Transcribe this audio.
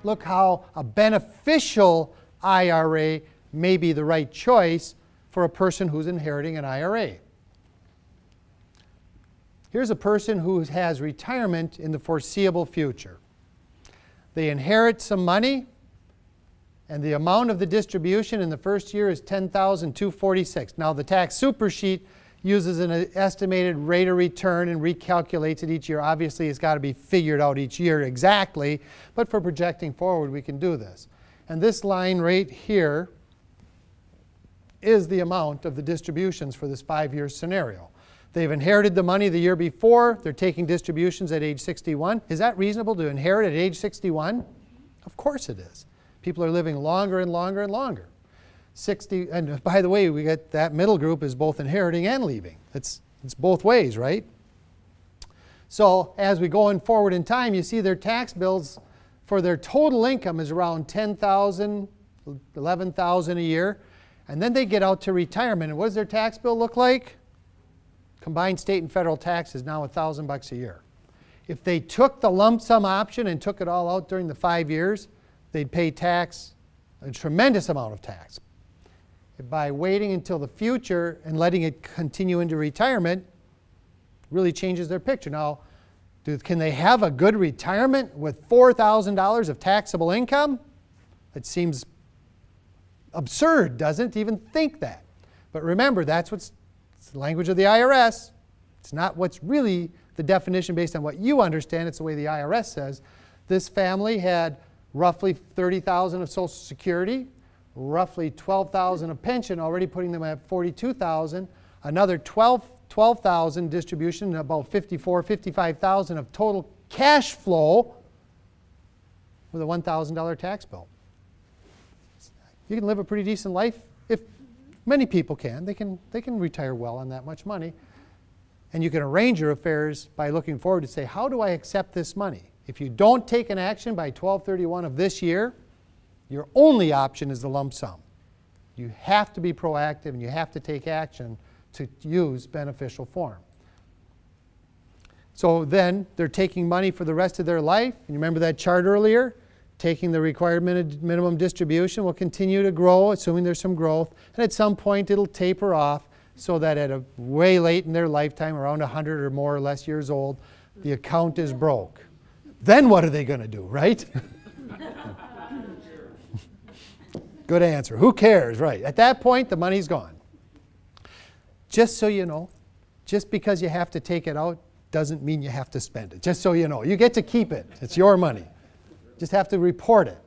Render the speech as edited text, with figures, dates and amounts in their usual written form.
look how a beneficial IRA may be the right choice for a person who's inheriting an IRA. Here's a person who has retirement in the foreseeable future. They inherit some money, and the amount of the distribution in the first year is $10,246. Now the tax super sheet uses an estimated rate of return and recalculates it each year. Obviously, it's got to be figured out each year exactly, but for projecting forward, we can do this. And this line right here is the amount of the distributions for this 5-year scenario. They've inherited the money the year before. They're taking distributions at age 61. Is that reasonable to inherit at age 61? Of course it is. People are living longer and longer and longer. 60, and by the way, we get that middle group is both inheriting and leaving. It's both ways, right? So as we go forward in time, you see their tax bills for their total income is around $10,000, $11,000 a year. And then they get out to retirement. And what does their tax bill look like? Combined state and federal tax is now $1,000 a year. If they took the lump sum option and took it all out during the 5 years, they'd pay tax, a tremendous amount of tax. By waiting until the future and letting it continue into retirement, really changes their picture. Now, can they have a good retirement with $4,000 of taxable income? It seems absurd, doesn't it, to even think that. But remember, that's what's the language of the IRS. It's not what's really the definition based on what you understand. It's the way the IRS says. This family had roughly $30,000 of Social Security, roughly $12,000 of pension, already putting them at $42,000, another $12,000 distribution, about $55,000 of total cash flow with a $1,000 tax bill. You can live a pretty decent life. If many people can, they can retire well on that much money. And you can arrange your affairs by looking forward to say, how do I accept this money? If you don't take an action by 12/31 of this year, your only option is the lump sum. You have to be proactive and you have to take action to use beneficial form. So then they're taking money for the rest of their life. And you remember that chart earlier? Taking the required minimum distribution will continue to grow, assuming there's some growth. And at some point it'll taper off so that at a way late in their lifetime, around 100 or more or less years old, the account is broke. Then what are they going to do, right? Good answer. Who cares, right? At that point, the money's gone. Just so you know, just because you have to take it out doesn't mean you have to spend it. Just so you know. You get to keep it. It's your money. Just have to report it.